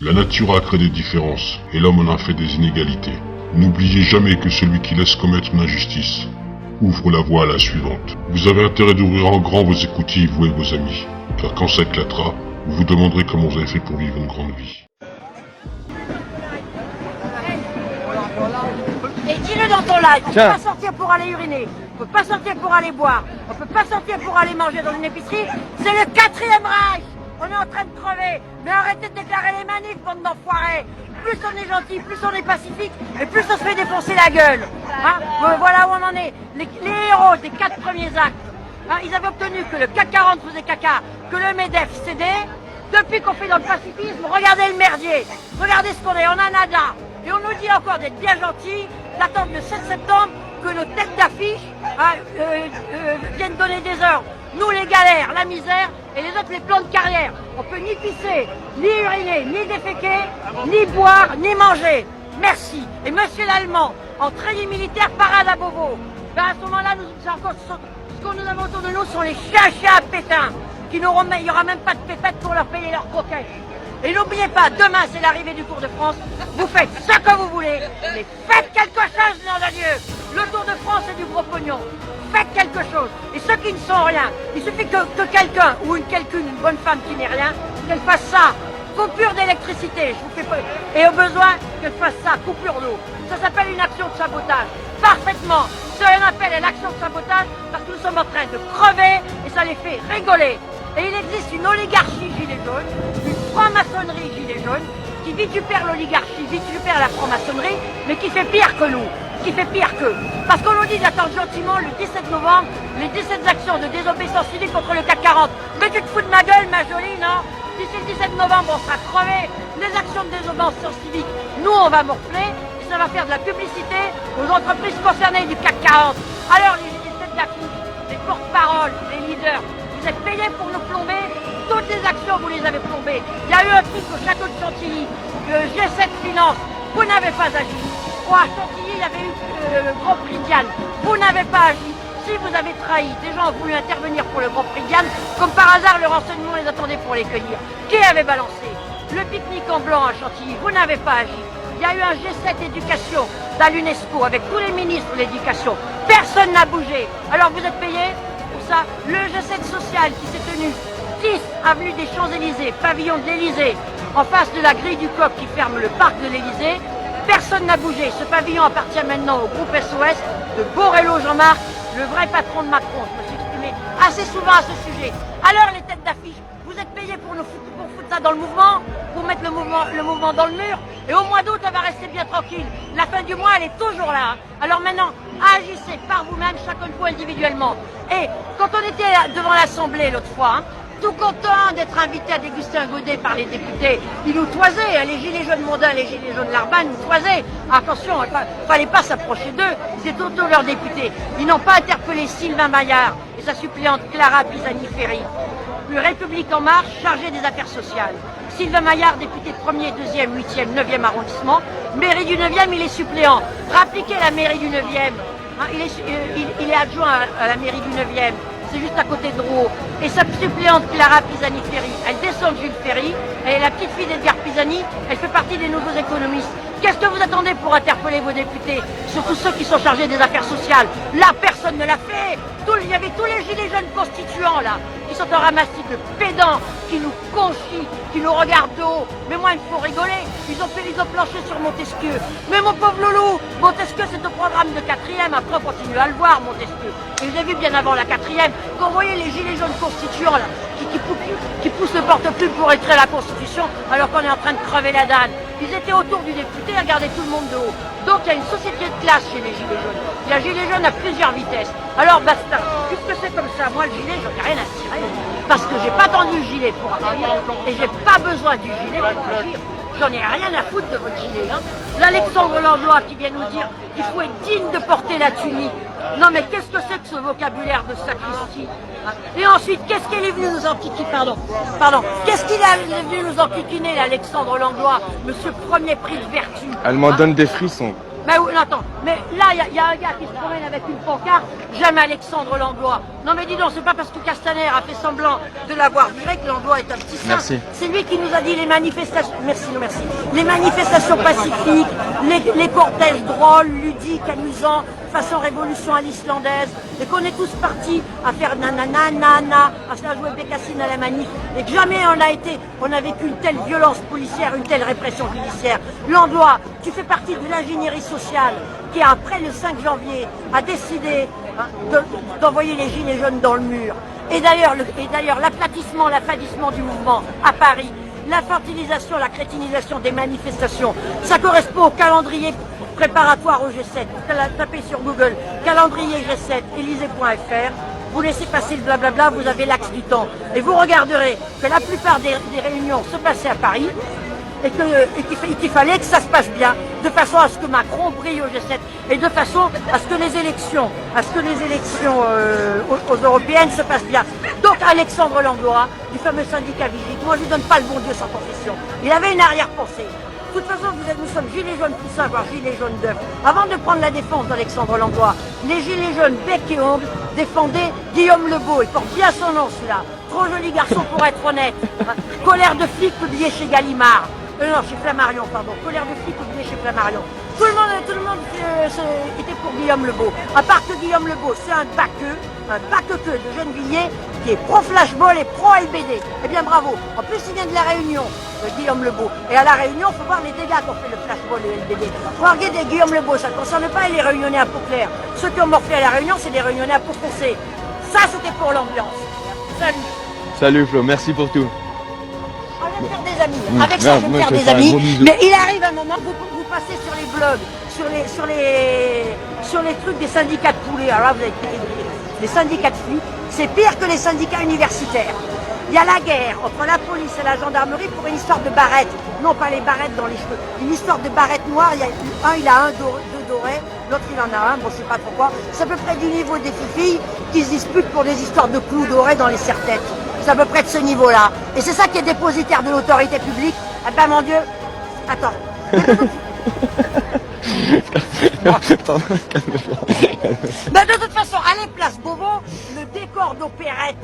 La nature a créé des différences, et l'homme en a fait des inégalités. N'oubliez jamais que celui qui laisse commettre une injustice ouvre la voie à la suivante. Vous avez intérêt d'ouvrir en grand vos écoutilles, vous et vos amis, car quand ça éclatera, vous vous demanderez comment vous avez fait pour vivre une grande vie. Et dis-le dans ton live, on ne peut pas sortir pour aller uriner, on ne peut pas sortir pour aller boire, on ne peut pas sortir pour aller manger dans une épicerie, c'est le 4e Reich. On est en train de crever, mais arrêtez de déclarer les manifs, bande d'enfoirés. Plus on est gentil, plus on est pacifique, et plus on se fait défoncer la gueule. Hein, voilà où on en est. Les héros des 4 premiers actes, hein, ils avaient obtenu que le CAC 40 faisait caca, que le MEDEF cédait. Depuis qu'on fait dans le pacifisme, regardez le merdier, regardez ce qu'on est, on a nada. Et on nous dit encore d'être bien gentils, d'attendre le 7 septembre que nos têtes d'affiche viennent donner des ordres. Nous les galères, la misère, et les autres les plans de carrière. On peut ni pisser, ni uriner, ni déféquer, ni boire, ni manger. Merci. Et monsieur l'Allemand, en treillis militaire, parade à Beauvau. Ben à ce moment-là, ce qu'on nous avons autour de nous sont les chiens à pétins, il n'y aura même pas de pépettes pour leur payer leurs croquettes. Et n'oubliez pas, demain c'est l'arrivée du Tour de France, vous faites ce que vous voulez, mais faites quelque chose, nom de Dieu. Le Tour de France est du gros pognon, faites quelque chose. Et ceux qui ne sont rien, il suffit que quelqu'un, ou une bonne femme qui n'est rien, qu'elle fasse ça, coupure d'électricité, et au besoin qu'elle fasse ça, coupure d'eau. Ça s'appelle une action de sabotage, parfaitement. C'est un appel à l'action de sabotage parce que nous sommes en train de crever et ça les fait rigoler. Et il existe une oligarchie gilet jaune, une franc-maçonnerie gilet jaune, qui vitupère l'oligarchie, vitupère la franc-maçonnerie, mais qui fait pire que nous, qui fait pire qu'eux. Parce qu'on nous dit d'attendre gentiment le 17 novembre, les 17 actions de désobéissance civique contre le CAC 40. Mais tu te fous de ma gueule, ma jolie, non? D'ici le 17 novembre, on sera crevés. Les actions de désobéissance civique, nous, on va morfler, et ça va faire de la publicité aux entreprises concernées du CAC 40. Alors, les têtes d'affiche, les porte-paroles, les leaders, vous êtes payés pour nous plomber, toutes les actions vous les avez plombées. Il y a eu un truc au château de Chantilly, le G7 Finance, vous n'avez pas agi. À Chantilly, il y avait eu le Grand Prix Diane, vous n'avez pas agi. Si vous avez trahi, des gens ont voulu intervenir pour le Grand Prix Diane, comme par hasard le renseignement les attendait pour les cueillir. Qui avait balancé le pique-nique en blanc à Chantilly? Vous n'avez pas agi. Il y a eu un G7 éducation à l'UNESCO avec tous les ministres de l'éducation. Personne n'a bougé. Alors vous êtes payés? Ça, le G7 social qui s'est tenu 10 avenue des Champs-Élysées, pavillon de l'Élysée, en face de la grille du Coq qui ferme le parc de l'Élysée, personne n'a bougé. Ce pavillon appartient maintenant au groupe SOS de Borrello Jean-Marc, le vrai patron de Macron. Je me suis exprimé assez souvent à ce sujet. Alors les têtes d'affiche, vous êtes payés pour foutre ça dans le mouvement, pour mettre le mouvement dans le mur, et au mois d'août, elle va rester bien tranquille. La fin du mois, elle est toujours là. Alors maintenant, agissez par vous-même, chacun de vous individuellement. Et quand on était devant l'Assemblée l'autre fois, hein, tout content d'être invité à déguster un godet par les députés, ils nous toisaient, les gilets jaunes mondains, les gilets jaunes Larban nous toisaient. Attention, il ne fallait pas s'approcher d'eux, c'est autant leurs députés. Ils n'ont pas interpellé Sylvain Maillard et sa suppléante Clara Pisani-Ferry. Le République en marche, chargé des affaires sociales. Sylvain Maillard, député de 1er, 2e, 8e, 9e arrondissement. Mairie du 9e, il est suppléant. Rappliquez la mairie du 9e. Hein, il est adjoint à la mairie du 9e. C'est juste à côté de Drouot. Et sa suppléante Clara Pisani-Ferry, elle descend de Jules Ferry. Elle est la petite fille d'Edgar Pisani. Elle fait partie des nouveaux économistes. Qu'est-ce que vous attendez pour interpeller vos députés? Surtout ceux qui sont chargés des affaires sociales. Là, personne ne l'a fait. Il y avait tous les gilets jaunes constituants, là, qui sont en ramassis de pédants, qui nous conchient, qui nous regardent de haut. Mais moi, il me faut rigoler. Ils ont planché sur Montesquieu. Mais mon pauvre loulou, Montesquieu, c'est au programme de 4e. Après, on continue à le voir, Montesquieu. Et j'ai vu bien avant la 4e, quand vous voyez les gilets jaunes constituants, là, qui poussent le porte-plume pour écrire la Constitution, alors qu'on est en train de crever la dalle. Ils étaient autour du député, regardaient tout le monde de haut. Donc il y a une société de classe chez les gilets jaunes. Il y a gilet jaune à plusieurs vitesses. Alors basta, puisque c'est comme ça, moi le gilet, j'en ai rien à cirer. Parce que j'ai pas tendu le gilet pour agir, et j'ai pas besoin du gilet pour agir. J'en ai rien à foutre de votre gilet. Hein. L'Alexandre Langlois qui vient nous dire qu'il faut être digne de porter la tunique. Non mais qu'est-ce que c'est que ce vocabulaire de sacristie? Et ensuite, qu'est-ce qu'il est venu nous enquiquiner? Qu'est-ce qu'il est venu nous enquiquiner, l'Alexandre Langlois, monsieur premier prix de vertu? Elle m'en donne des frissons. Mais oui, non, attends, mais là, il y a un gars qui se promène avec une pancarte, j'aime Alexandre Langlois. Non mais dis donc, c'est pas parce que Castaner a fait semblant de l'avoir viré que Langlois est un petit saint. C'est lui qui nous a dit les manifestations, merci, non merci, les manifestations pacifiques, les cortèges drôles, ludiques, amusants, façon révolution à l'islandaise, et qu'on est tous partis à faire nanana, nana, à faire jouer Bécassine à la manif, et que jamais on a vécu une telle violence policière, une telle répression judiciaire. Langlois, tu fais partie de l'ingénierie sociale qui, après le 5 janvier, a décidé d'envoyer les gilets jaunes dans le mur. Et d'ailleurs, l'aplatissement, l'affadissement du mouvement à Paris, l'infantilisation, la crétinisation des manifestations, ça correspond au calendrier préparatoire au G7. Vous tapez sur Google calendrier G7, Élysée.fr, vous laissez passer le blablabla, vous avez l'axe du temps. Et vous regarderez que la plupart des réunions se passaient à Paris, et qu'il fallait que ça se passe bien, de façon à ce que Macron brille au G7, et de façon à ce que les élections, aux européennes se passent bien. Donc Alexandre Langlois, du fameux syndicat Vigile, moi je lui donne pas le bon Dieu sans confession. Il avait une arrière-pensée. De toute façon, nous sommes gilets jaunes poussins, voire gilets jaunes d'œufs. Avant de prendre la défense d'Alexandre Langlois, les gilets jaunes bec et ongles défendaient Guillaume Lebeau. Il porte bien son nom celui-là. Trop joli garçon pour être honnête. Colère de flic publié chez Gallimard. Non, chez Flammarion, pardon. Colère de flic publié chez Flammarion. Tout le monde était pour Guillaume Lebeau. À part que Guillaume Lebeau, c'est un bac-queue de Gennevilliers qui est pro-flashball et pro-LBD. Eh bien bravo. En plus, il vient de la Réunion, Guillaume Lebeau. Et à la Réunion, il faut voir les dégâts qu'ont fait le flashball et le LBD. Faut regarder Guillaume Lebeau, ça ne concerne pas les Réunionnais à peau claire. Ceux qui ont morflé à la Réunion, c'est des Réunionnais à peau foncée. Ça, c'était pour l'ambiance. Salut. Salut Flo, merci pour tout. On va faire des amis. Avec ça, je vais faire des amis. Mais il arrive un moment, vous passez sur les blogs, sur les trucs des syndicats de poulets. Alors là, vous avez les syndicats de flics, c'est pire que les syndicats universitaires. Il y a la guerre entre la police et la gendarmerie pour une histoire de barrettes. Non, pas les barrettes dans les cheveux. Une histoire de barrettes noires. Il a deux dorés, l'autre il en a un, bon je sais pas pourquoi. C'est à peu près du niveau des filles qui se disputent pour des histoires de clous dorés dans les serre-têtes. C'est à peu près de ce niveau-là. Et c'est ça qui est dépositaire de l'autorité publique. Ah ben mon Dieu. Attends. Ben de toute façon, allez place Beauvau, le décor d'opérette,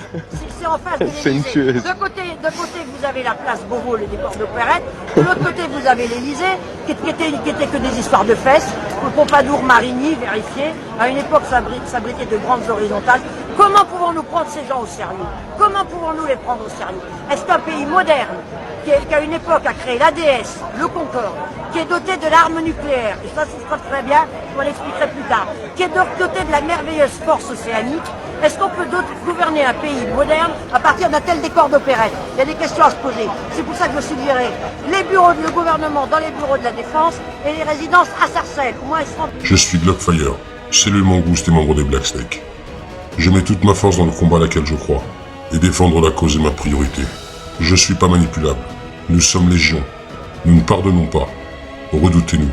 c'est en face de l'Élysée. De côté, vous avez la place Beauvau, le décor d'opérette. De l'autre côté, vous avez l'Élysée, qui était que des histoires de fesses. Le Pompadour, Marigny, vérifié. À une époque, ça abritait de grandes horizontales. Comment pouvons-nous prendre ces gens au sérieux? Comment pouvons-nous les prendre au sérieux? Est-ce qu'un pays moderne, qui à une époque a créé l'ADS, le Concorde, qui est doté de l'arme nucléaire, et ça se passe très bien, je vous l'expliquerai plus tard, qui est doté de la merveilleuse force océanique, est-ce qu'on peut gouverner un pays moderne à partir d'un tel décor d'opérette? Il y a des questions à se poser. C'est pour ça que je suggérais les bureaux de le gouvernement dans les bureaux de la défense et les résidences à Sarcelles. Au moins, ils seront... Je suis Glockfire, cellule Mangouste et membre des Black Snake. Je mets toute ma force dans le combat à laquelle je crois, et défendre la cause est ma priorité. Je suis pas manipulable. Nous sommes légion. Nous ne pardonnons pas. Redoutez-nous.